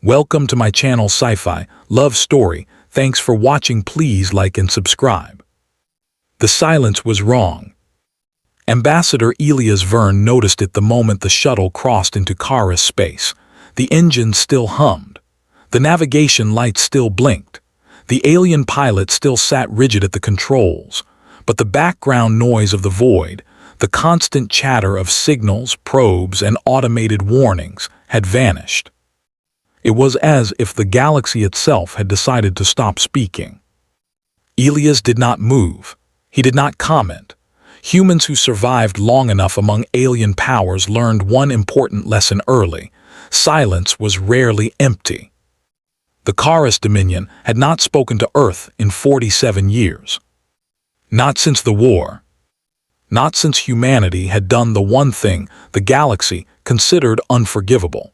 Welcome to my channel Sci-Fi Love Story. Thanks for watching. Please like and subscribe. The silence was wrong. Ambassador Elias Verne noticed it the moment the shuttle crossed into Kharis space. The engine still hummed. The navigation lights still blinked. The alien pilot still sat rigid at the controls. But the background noise of the void, the constant chatter of signals, probes, and automated warnings had vanished. It was as if the galaxy itself had decided to stop speaking. Elias did not move. He did not comment. Humans who survived long enough among alien powers learned one important lesson early. Silence was rarely empty. The Kharis Dominion had not spoken to Earth in 47 years. Not since the war. Not since humanity had done the one thing the galaxy considered unforgivable.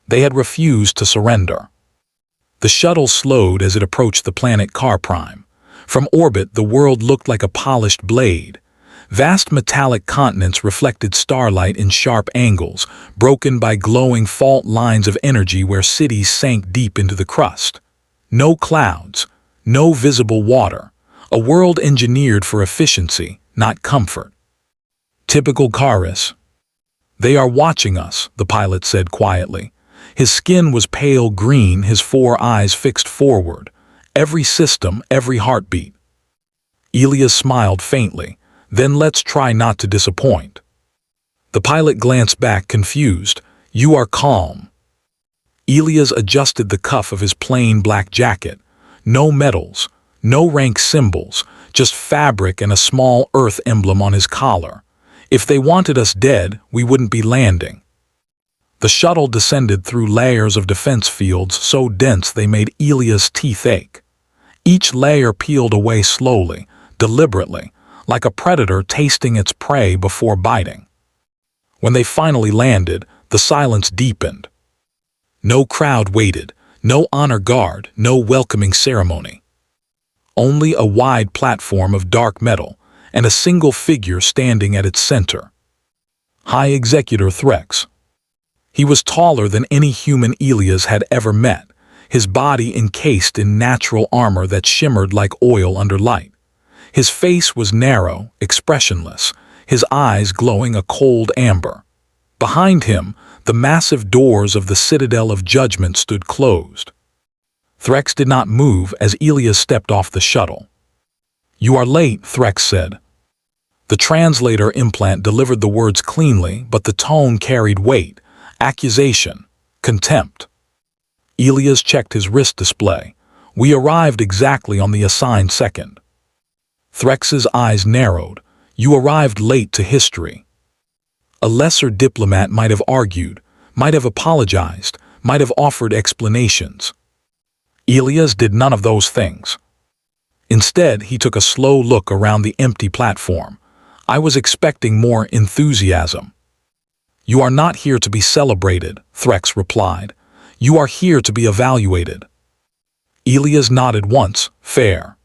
They had refused to surrender. The shuttle slowed as it approached the planet Khar Prime. From orbit, the world looked like a polished blade. Vast metallic continents reflected starlight in sharp angles, broken by glowing fault lines of energy where cities sank deep into the crust. No clouds, no visible water. A world engineered for efficiency, not comfort. Typical Kharis. "They are watching us," the pilot said quietly. His skin was pale green, his four eyes fixed forward. Every system, every heartbeat. Elias smiled faintly. "Then let's try not to disappoint." The pilot glanced back, confused. "You are calm." Elias adjusted the cuff of his plain black jacket. No medals, no rank symbols, just fabric and a small Earth emblem on his collar. If they wanted us dead, we wouldn't be landing. The shuttle descended through layers of defense fields so dense they made Elias' teeth ache. Each layer peeled away slowly, deliberately, like a predator tasting its prey before biting. When they finally landed, the silence deepened. No crowd waited, no honor guard, no welcoming ceremony. Only a wide platform of dark metal and a single figure standing at its center. High Executor Threx. He was taller than any human Elias had ever met, his body encased in natural armor that shimmered like oil under light. His face was narrow, expressionless, his eyes glowing a cold amber. Behind him, the massive doors of the Citadel of Judgment stood closed. Threx did not move as Elias stepped off the shuttle. "You are late," Threx said. The translator implant delivered the words cleanly, but the tone carried weight. Accusation, contempt. Elias checked his wrist display. "We arrived exactly on the assigned second." Threx's eyes narrowed. "You arrived late to history." A lesser diplomat might have argued, might have apologized, might have offered explanations. Elias did none of those things. Instead, he took a slow look around the empty platform. "I was expecting more enthusiasm." "You are not here to be celebrated," Threx replied. "You are here to be evaluated." Elias nodded once, fair.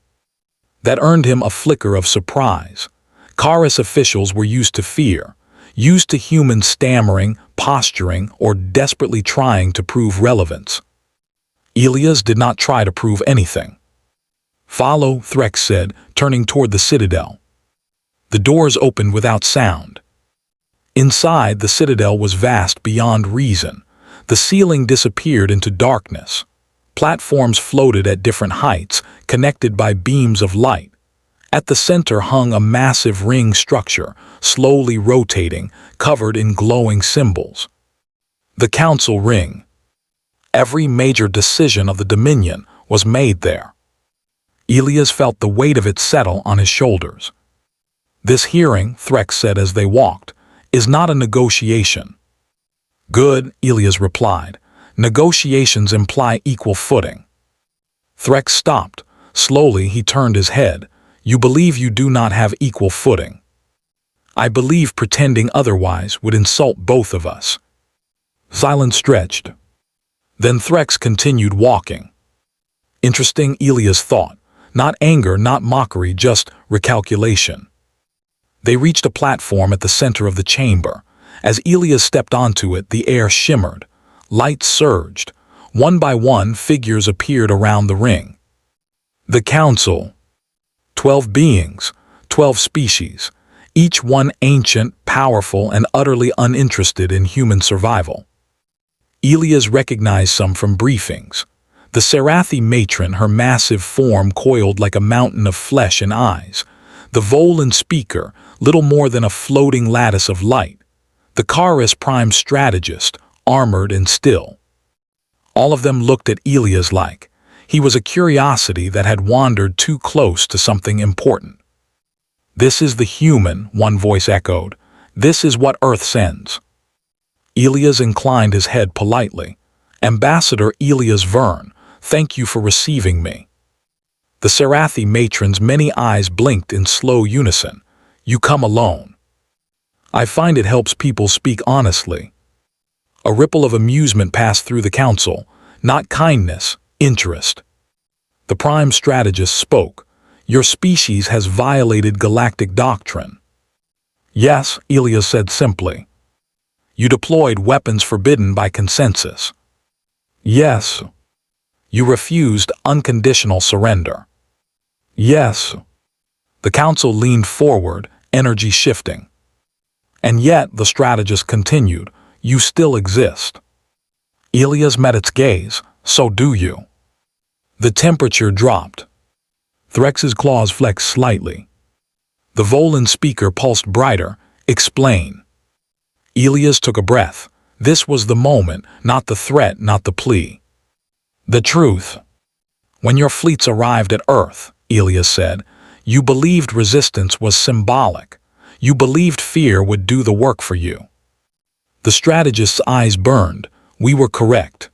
That earned him a flicker of surprise. Kharis officials were used to fear, used to humans stammering, posturing, or desperately trying to prove relevance. Elias did not try to prove anything. "Follow," Threx said, turning toward the Citadel. The doors opened without sound. Inside, the Citadel was vast beyond reason. The ceiling disappeared into darkness. Platforms floated at different heights, connected by beams of light. At the center hung a massive ring structure, slowly rotating, covered in glowing symbols. The Council Ring. Every major decision of the Dominion was made there. Elias felt the weight of it settle on his shoulders. "This hearing," Threx said as they walked, "is not a negotiation." "Good," Elias replied. "Negotiations imply equal footing." Threx stopped. Slowly he turned his head. "You believe you do not have equal footing." "I believe pretending otherwise would insult both of us." Silence stretched. Then Threx continued walking. Interesting, Elias thought. Not anger, not mockery, just recalculation. They reached a platform at the center of the chamber. As Elias stepped onto it, the air shimmered. Light surged. One by one, figures appeared around the ring. The Council. 12 beings, 12 species, each one ancient, powerful, and utterly uninterested in human survival. Elias recognized some from briefings. The Sarathi matron, her massive form coiled like a mountain of flesh and eyes. The Volan speaker, little more than a floating lattice of light. The Karis prime strategist, armored and still. All of them looked at Elias like he was a curiosity that had wandered too close to something important. "This is the human," one voice echoed. "This is what Earth sends." Elias inclined his head politely. "Ambassador Elias Verne, thank you for receiving me." The Sarathi matron's many eyes blinked in slow unison. "You come alone." "I find it helps people speak honestly." A ripple of amusement passed through the council. "Not kindness, interest." The prime strategist spoke. "Your species has violated galactic doctrine." "Yes," Elias said simply. "You deployed weapons forbidden by consensus." "Yes." "You refused unconditional surrender." "Yes." The council leaned forward, energy shifting. "And yet," the strategist continued, "you still exist." Elias met its gaze. "So do you." The temperature dropped. Threx's claws flexed slightly. The Volan speaker pulsed brighter. "Explain." Elias took a breath. This was the moment, not the threat, not the plea. "The truth. When your fleets arrived at Earth," Elias said, "you believed resistance was symbolic. You believed fear would do the work for you." The strategist's eyes burned. "We were correct."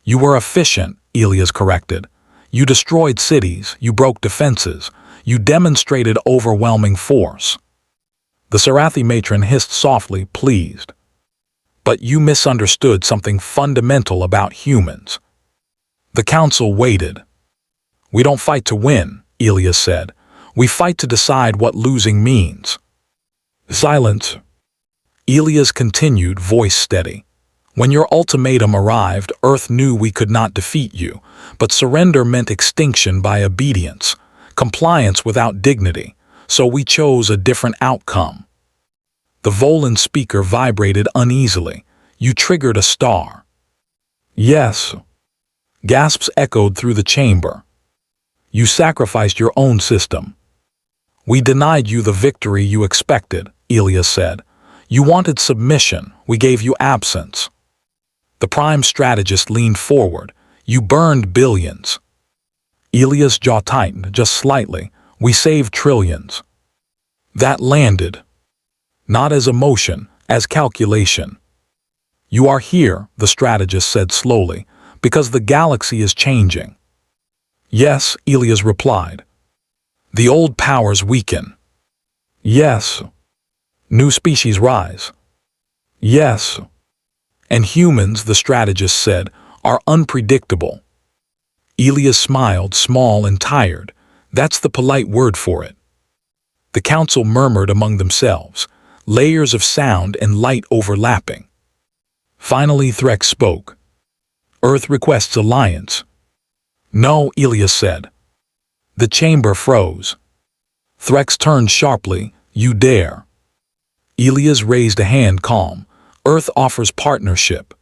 "You were efficient," Elias corrected. "You destroyed cities, you broke defenses, you demonstrated overwhelming force." The Sarathi matron hissed softly, pleased. "But you misunderstood something fundamental about humans." The council waited. "We don't fight to win," Elias said. "We fight to decide what losing means." Silence. Elias continued, voice steady. "When your ultimatum arrived, Earth knew we could not defeat you, but surrender meant extinction by obedience, compliance without dignity, so we chose a different outcome." The Volan speaker vibrated uneasily. "You triggered a star." "Yes." Gasps echoed through the chamber. "You sacrificed your own system." "We denied you the victory you expected," Elias said. "You wanted submission, we gave you absence." The prime strategist leaned forward. "You burned billions." Elias' jaw tightened just slightly. "We saved trillions." That landed. Not as emotion, as calculation. "You are here," the strategist said slowly, "because the galaxy is changing." "Yes," Elias replied. "The old powers weaken." "Yes." "New species rise." "Yes." "And humans," the strategist said, "are unpredictable." Elias smiled, small and tired. "That's the polite word for it." The council murmured among themselves, layers of sound and light overlapping. Finally, Threx spoke. "Earth requests alliance." "No," Elias said. The chamber froze. Threx turned sharply. "You dare." Elias raised a hand, calm. "Earth offers partnership."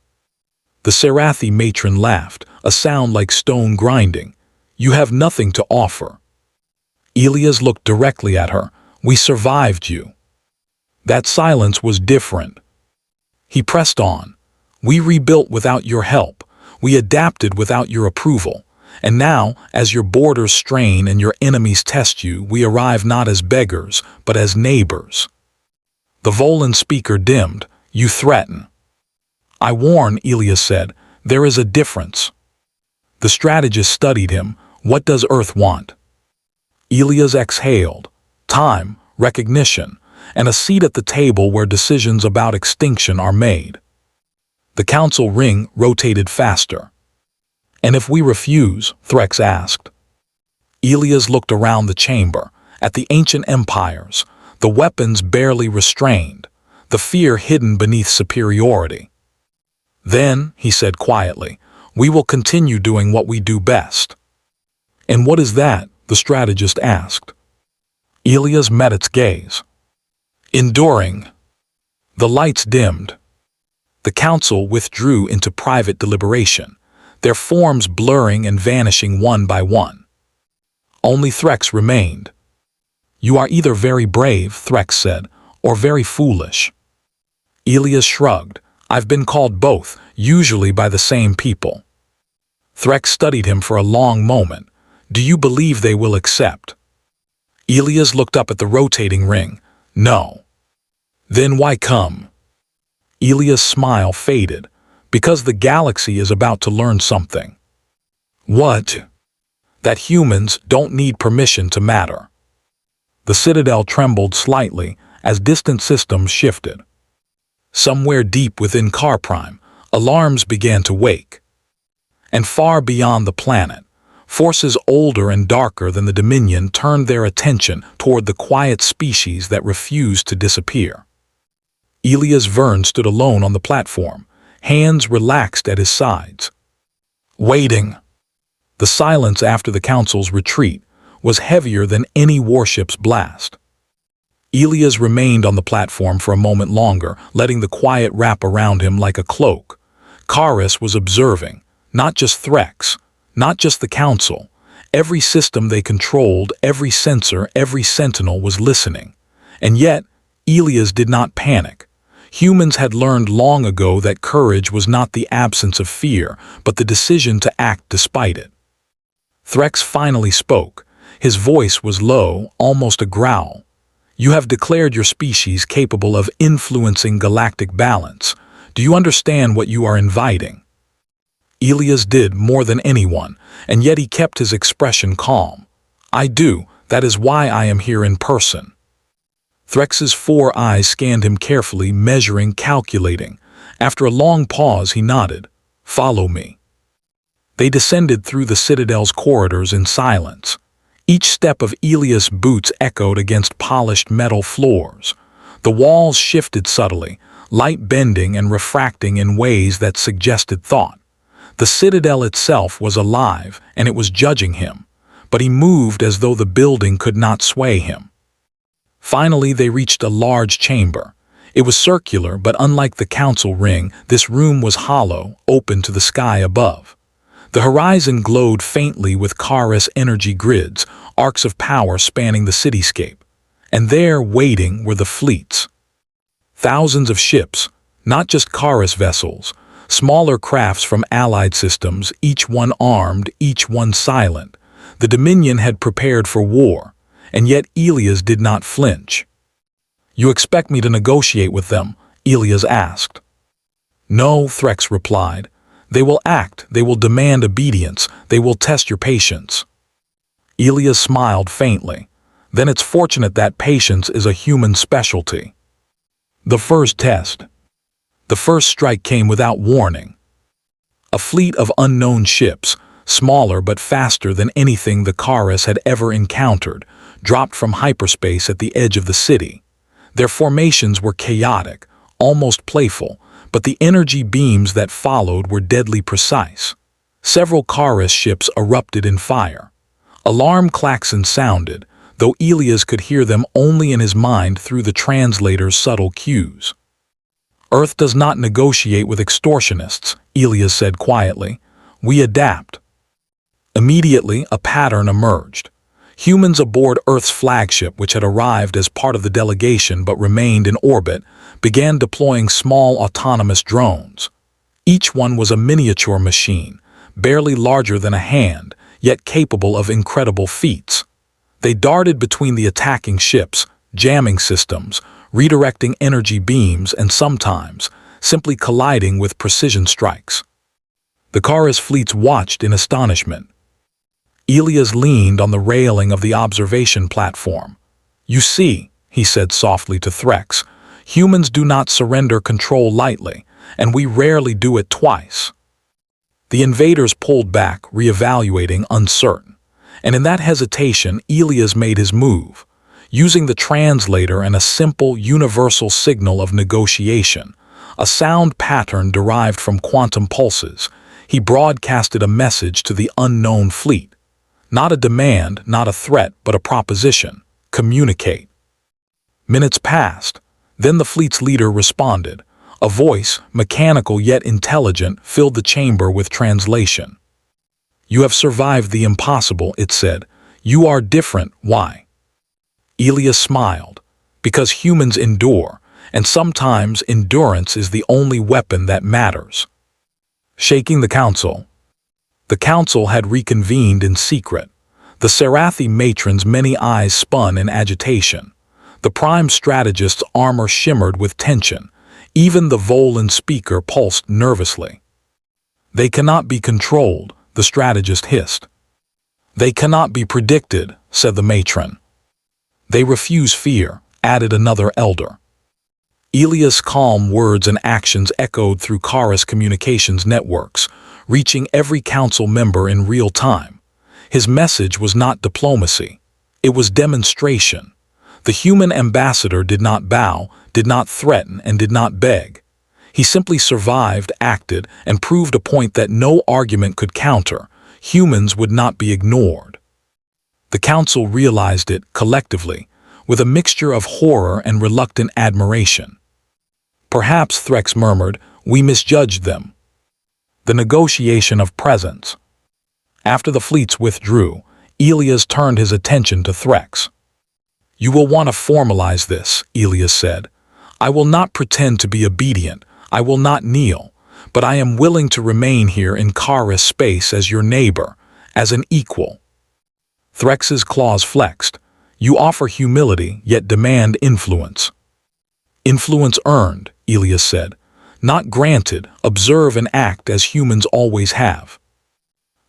The Sarathi matron laughed, a sound like stone grinding. "You have nothing to offer." Elias looked directly at her. "We survived you." That silence was different. He pressed on. "We rebuilt without your help. We adapted without your approval. And now, as your borders strain and your enemies test you, we arrive not as beggars, but as neighbors." The Volan speaker dimmed. "You threaten." "I warn," Elias said. "There is a difference." The strategist studied him. "What does Earth want?" Elias exhaled. "Time, recognition, and a seat at the table where decisions about extinction are made." The council ring rotated faster. "And if we refuse?" Threx asked. Elias looked around the chamber, at the ancient empires, the weapons barely restrained, the fear hidden beneath superiority. "Then," he said quietly, We will continue doing what we do best." "And what is that?" the strategist asked. Elias met its gaze. "Enduring." The lights dimmed. The council withdrew into private deliberation, their forms blurring and vanishing one by one. Only Threx remained. "You are either very brave," Threx said, "or very foolish." Elias shrugged. "I've been called both, usually by the same people." Threx studied him for a long moment. "Do you believe they will accept?" Elias looked up at the rotating ring. "No." "Then why come?" Elias' smile faded. "Because the galaxy is about to learn something." "What?" "That humans don't need permission to matter." The Citadel trembled slightly as distant systems shifted. Somewhere deep within Carprime, alarms began to wake. And far beyond the planet, forces older and darker than the Dominion turned their attention toward the quiet species that refused to disappear. Elias Verne stood alone on the platform, hands relaxed at his sides. Waiting. The silence after the Council's retreat was heavier than any warship's blast. Elias remained on the platform for a moment longer, letting the quiet wrap around him like a cloak. Karis was observing, not just Threx, not just the Council. Every system they controlled, every sensor, every sentinel was listening. And yet, Elias did not panic. Humans had learned long ago that courage was not the absence of fear, but the decision to act despite it. Threx finally spoke. His voice was low, almost a growl. "You have declared your species capable of influencing galactic balance. Do you understand what you are inviting?" Elias did more than anyone, and yet he kept his expression calm. "I do. That is why I am here in person." Threx's 4 eyes scanned him carefully, measuring, calculating. After a long pause, he nodded. "Follow me." They descended through the Citadel's corridors in silence. Each step of Elias' boots echoed against polished metal floors. The walls shifted subtly, light bending and refracting in ways that suggested thought. The Citadel itself was alive, and it was judging him, but he moved as though the building could not sway him. Finally, they reached a large chamber. It was circular, but unlike the Council ring, this room was hollow, open to the sky above. The horizon glowed faintly with Karis energy grids, arcs of power spanning the cityscape. And there, waiting, were the fleets. Thousands of ships, not just Karis vessels, smaller crafts from allied systems, each one armed, each one silent. The Dominion had prepared for war, and yet Elias did not flinch. "You expect me to negotiate with them?" Elias asked. "No," Threx replied. "They will act, they will demand obedience, they will test your patience." Elias smiled faintly. "Then it's fortunate that patience is a human specialty." The first test. The first strike came without warning. A fleet of unknown ships, smaller but faster than anything the Karis had ever encountered, dropped from hyperspace at the edge of the city. Their formations were chaotic, almost playful, but the energy beams that followed were deadly precise. Several Karis ships erupted in fire. Alarm klaxons sounded, though Elias could hear them only in his mind through the translator's subtle cues. "Earth does not negotiate with extortionists," Elias said quietly. "We adapt." Immediately, a pattern emerged. Humans aboard Earth's flagship, which had arrived as part of the delegation but remained in orbit, began deploying small autonomous drones. Each one was a miniature machine, barely larger than a hand, yet capable of incredible feats. They darted between the attacking ships, jamming systems, redirecting energy beams, and sometimes simply colliding with precision strikes. The Karis fleets watched in astonishment. Elias leaned on the railing of the observation platform. "You see," he said softly to Threx, "humans do not surrender control lightly, and we rarely do it twice." The invaders pulled back, reevaluating, uncertain. And in that hesitation, Elias made his move. Using the translator and a simple, universal signal of negotiation, a sound pattern derived from quantum pulses, He broadcasted a message to the unknown fleet. Not a demand, not a threat, but a proposition. Communicate. Minutes passed. Then the fleet's leader responded. A voice, mechanical yet intelligent, filled the chamber with translation. "You have survived the impossible," it said. "You are different. Why?" Elias smiled. "Because humans endure, and sometimes endurance is the only weapon that matters." Shaking the council. The council had reconvened in secret. The Sarathi matron's many eyes spun in agitation. The prime strategist's armor shimmered with tension. Even the Volan speaker pulsed nervously. "They cannot be controlled," the strategist hissed. "They cannot be predicted," said the matron. "They refuse fear," added another elder. Elias' calm words and actions echoed through Kara's communications networks, reaching every council member in real time. His message was not diplomacy. It was demonstration. The human ambassador did not bow, did not threaten, and did not beg. He simply survived, acted, and proved a point that no argument could counter. Humans would not be ignored. The council realized it collectively, with a mixture of horror and reluctant admiration. Perhaps, Threx murmured, we misjudged them. The negotiation of presence. After the fleets withdrew, Elias turned his attention to Threx. "You will want to formalize this," Elias said. "I will not pretend to be obedient, I will not kneel, but I am willing to remain here in Kara's space as your neighbor, as an equal." Threx's claws flexed. "You offer humility, yet demand influence." "Influence earned," Elias said. "Not granted. Observe and act as humans always have."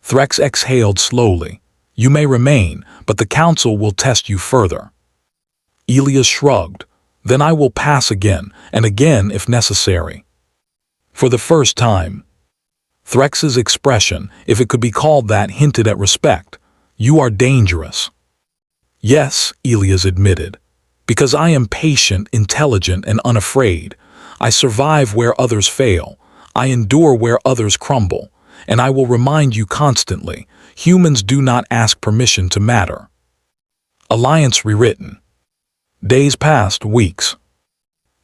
Threx exhaled slowly. "You may remain, but the council will test you further." Elias shrugged. "Then I will pass again, and again if necessary." For the first time. Threx's expression, if it could be called that, hinted at respect. "You are dangerous." "Yes," Elias admitted. "Because I am patient, intelligent, and unafraid. I survive where others fail. I endure where others crumble. And I will remind you constantly, humans do not ask permission to matter." Alliance rewritten. Days passed, weeks.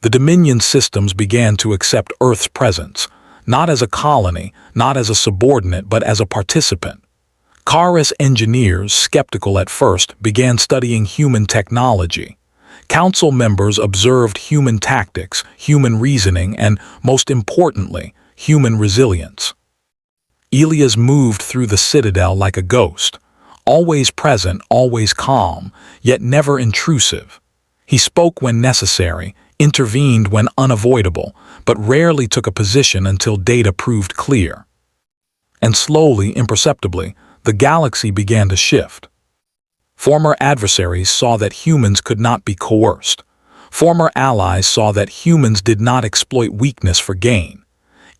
The Dominion systems began to accept Earth's presence, not as a colony, not as a subordinate, but as a participant. Kara's engineers, skeptical at first, began studying human technology. Council members observed human tactics, human reasoning, and, most importantly, human resilience. Elias moved through the citadel like a ghost, always present, always calm, yet never intrusive. He spoke when necessary, intervened when unavoidable, but rarely took a position until data proved clear. And slowly, imperceptibly, the galaxy began to shift. Former adversaries saw that humans could not be coerced. Former allies saw that humans did not exploit weakness for gain.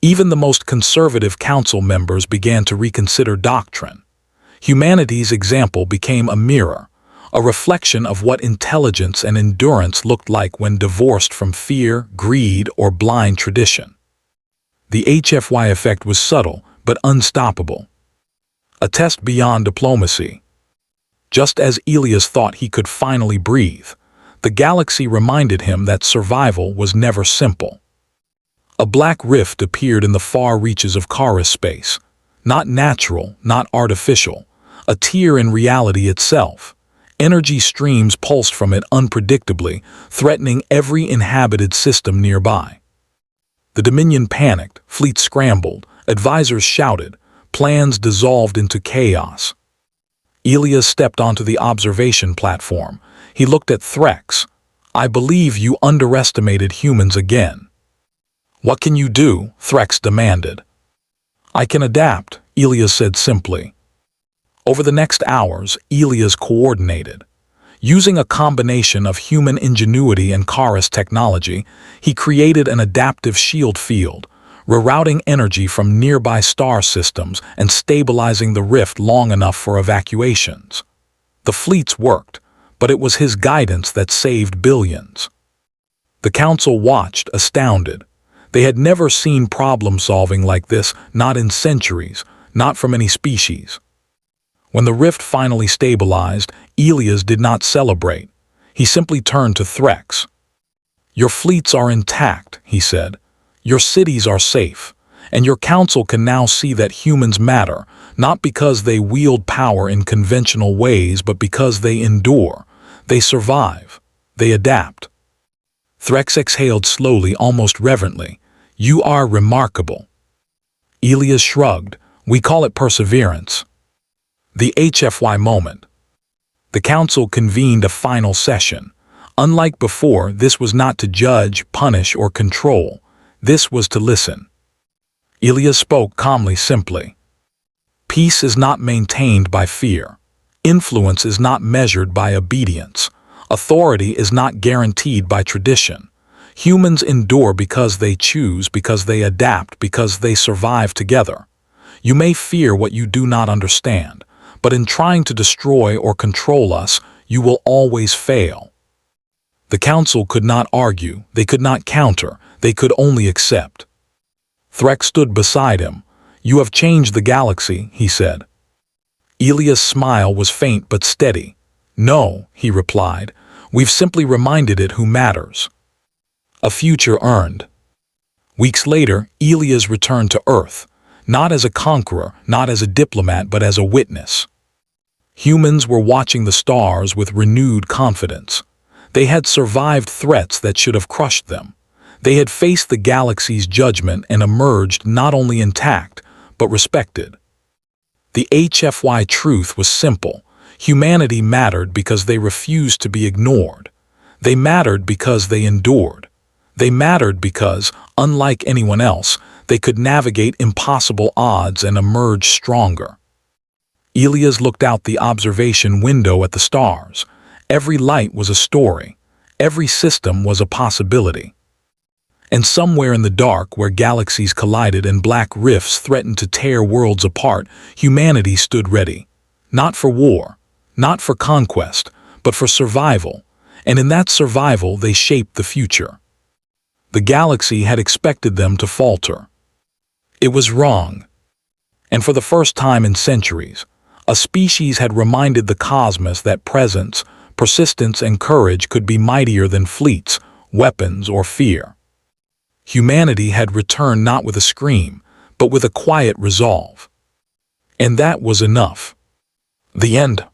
Even the most conservative council members began to reconsider doctrine. Humanity's example became a mirror, a reflection of what intelligence and endurance looked like when divorced from fear, greed, or blind tradition. The HFY effect was subtle but unstoppable. A test beyond diplomacy. Just as Elias thought he could finally breathe, the galaxy reminded him that survival was never simple. A black rift appeared in the far reaches of Kara's space. Not natural, not artificial, a tear in reality itself. Energy streams pulsed from it unpredictably, threatening every inhabited system nearby. The Dominion panicked, fleets scrambled, advisors shouted, plans dissolved into chaos. Elias stepped onto the observation platform. He looked at Threx. "I believe you underestimated humans again." "What can you do?" Threx demanded. "I can adapt," Elias said simply. Over the next hours, Elias coordinated. Using a combination of human ingenuity and Kara's technology, he created an adaptive shield field, rerouting energy from nearby star systems and stabilizing the rift long enough for evacuations. The fleets worked, but it was his guidance that saved billions. The council watched, astounded. They had never seen problem-solving like this, not in centuries, not from any species. When the rift finally stabilized, Elias did not celebrate. He simply turned to Threx. "Your fleets are intact," he said. "Your cities are safe, and your council can now see that humans matter, not because they wield power in conventional ways, but because they endure, they survive, they adapt." Threx exhaled slowly, almost reverently. "You are remarkable." Elias shrugged. "We call it perseverance." The HFY moment. The council convened a final session. Unlike before, this was not to judge, punish, or control. This was to listen. Elias spoke calmly, simply. "Peace is not maintained by fear. Influence is not measured by obedience. Authority is not guaranteed by tradition. Humans endure because they choose, because they adapt, because they survive together. You may fear what you do not understand, but in trying to destroy or control us, you will always fail." The council could not argue, they could not counter, they could only accept. Threx stood beside him. "You have changed the galaxy," he said. Elias' smile was faint but steady. "No," he replied, "we've simply reminded it who matters." A future earned. Weeks later, Elias returned to Earth, not as a conqueror, not as a diplomat, but as a witness. Humans were watching the stars with renewed confidence. They had survived threats that should have crushed them. They had faced the galaxy's judgment and emerged not only intact, but respected. The HFY truth was simple. Humanity mattered because they refused to be ignored. They mattered because they endured. They mattered because, unlike anyone else, they could navigate impossible odds and emerge stronger. Elias looked out the observation window at the stars. Every light was a story. Every system was a possibility. And somewhere in the dark, where galaxies collided and black rifts threatened to tear worlds apart, humanity stood ready. Not for war, not for conquest, but for survival. And in that survival, they shaped the future. The galaxy had expected them to falter. It was wrong. And for the first time in centuries, a species had reminded the cosmos that presence, persistence, and courage could be mightier than fleets, weapons, or fear. Humanity had returned not with a scream, but with a quiet resolve. And that was enough. The end.